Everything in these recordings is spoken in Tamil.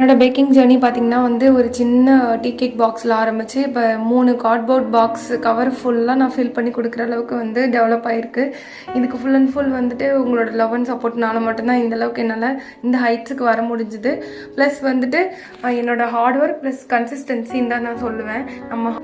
என்னோட பேக்கிங் ஜேர்னி பார்த்தீங்கன்னா வந்து ஒரு சின்ன டீ கேக் பாக்ஸில் ஆரம்பிச்சு இப்போ 3 கார்ட்போர்ட் பாக்ஸ் கவர் ஃபுல்லாக நான் ஃபில் பண்ணி கொடுக்குற அளவுக்கு வந்து டெவலப் ஆகிருக்கு. இதுக்கு ஃபுல் அண்ட் ஃபுல் வந்துட்டு உங்களோட லவ் அண்ட் சப்போர்ட்னால மட்டும்தான் இந்த அளவுக்கு என்னால் இந்த ஹைட்ஸுக்கு வர முடிஞ்சுது. ப்ளஸ் வந்துட்டு என்னோட ஹார்ட் ஒர்க் ப்ளஸ் கன்சிஸ்டன்சின்னு தான் நான் சொல்லுவேன்.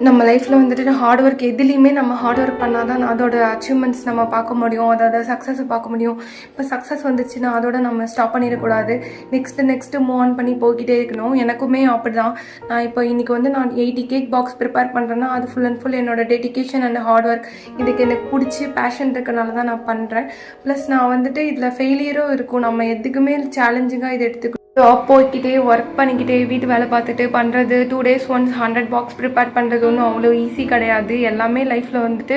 நம்ம லைஃப்பில் வந்துட்டு ஹார்ட் ஒர்க் எதுலேயுமே நம்ம ஹார்ட் ஒர்க் பண்ணால் தான் அதோட அச்சீவ்மெண்ட்ஸ் நம்ம பார்க்க முடியும், அதோட சக்ஸஸை பார்க்க முடியும். இப்போ சக்ஸஸ் வந்துச்சுன்னா அதோட நம்ம ஸ்டாப் பண்ணிடக்கூடாது. நெக்ஸ்ட்டு மூவ் ஆன் பண்ணி போய்கிட்டே இருக்கணும். எனக்குமே அப்படிதான். நான் இப்போ இன்னைக்கு வந்து நான் 80 கேக் பாக்ஸ் ப்ரிப்பேர் பண்ணுறேன்னா அது ஃபுல் அண்ட் ஃபுல் என்னோட டெடிகேஷன் அண்ட் ஹார்ட் ஒர்க். இதுக்கு எனக்கு பிடிச்சி பேஷன் இருக்கனால தான் நான் பண்ணுறேன். ப்ளஸ் நான் வந்துட்டு இதில் ஃபெயிலியரும் இருக்கும். நம்ம எதுக்குமே சேலஞ்சிங்காக இதை எடுத்துக்கணும். ஜாப் போய்கிட்டே ஒர்க் பண்ணிக்கிட்டே வீட்டு வேலை பார்த்துட்டு பண்ணுறது 2 days ஒன்ஸ் 100 பாக்ஸ் ப்ரிப்பேர் பண்ணுறது ஒன்றும் அவ்வளோ ஈஸி கிடையாது. எல்லாமே லைஃப்பில் வந்துட்டு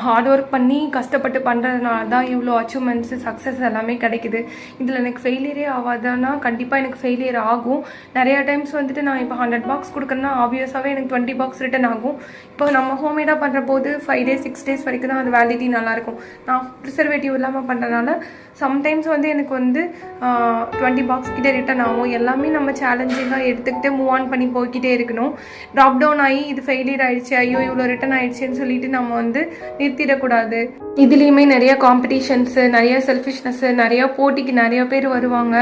ஹார்ட் ஒர்க் பண்ணி கஷ்டப்பட்டு பண்ணுறதுனால தான் இவ்வளோ அச்சீவ்மெண்ட்ஸு சக்ஸஸ் எல்லாமே கிடைக்குது. இதில் எனக்கு ஃபெயிலியரே ஆகாதுன்னா கண்டிப்பாக எனக்கு ஃபெயிலியர் ஆகும். நிறையா டைம்ஸ் வந்துட்டு நான் இப்போ 100 பாக்ஸ் கொடுக்குறேன்னா ஆப்வியஸாகவே எனக்கு 20 பாக்ஸ் ரிட்டன் ஆகும். இப்போ நம்ம ஹோம்மேடாக பண்ணுற போது 5 days 6 days வரைக்கும் தான் அது வேலிடிட்டி நல்லாயிருக்கும். நான் ப்ரிசர்வேட்டிவ் இல்லாமல் பண்ணுறதுனால சம்டைம்ஸ் வந்து எனக்கு வந்து 20 பாக்ஸ் கிட்டே ரிட்டன் ஆகும். எல்லாமே நம்ம சேலஞ்சிங்காக எடுத்துக்கிட்டு மூவ் ஆன் பண்ணி போய்கிட்டே இருக்கணும். ட்ராப் டவுன் ஆகி இது ஃபெயிலியர் ஆகிடுச்சு, ஐயோ இவ்வளோ ரிட்டன் ஆகிடுச்சின்னு சொல்லிட்டு நம்ம வந்து நிறுத்திடக்கூடாது. இதுலேயுமே நிறைய காம்படிஷன்ஸு, நிறைய செல்ஃபிஷ்னஸ்ஸு, நிறையா போட்டிக்கு நிறைய பேர் வருவாங்க.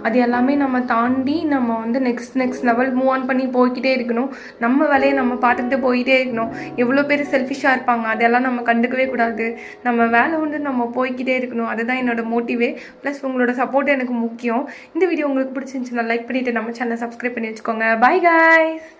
அது எல்லாமே நம்ம தாண்டி நம்ம வந்து நெக்ஸ்ட் லெவல் மூவ் ஆன் பண்ணி போய்கிட்டே இருக்கணும். நம்ம வேலையை நம்ம பார்த்துக்கிட்டு போய்கிட்டே இருக்கணும். எவ்வளோ பேர் செல்ஃபிஷாக இருப்பாங்க அதெல்லாம் நம்ம கண்டுக்கவே கூடாது. நம்ம வேலை வந்து நம்ம போய்கிட்டே இருக்கணும். அதுதான் என்னோட மோட்டிவே. ப்ளஸ் உங்களோட சப்போர்ட் எனக்கு முக்கியம். இந்த வீடியோ உங்களுக்கு பிடிச்சிருந்துச்சுன்னா லைக் பண்ணிவிட்டு நம்ம சேனலை சப்ஸ்கிரைப் பண்ணி வச்சுக்கோங்க. Bye guys.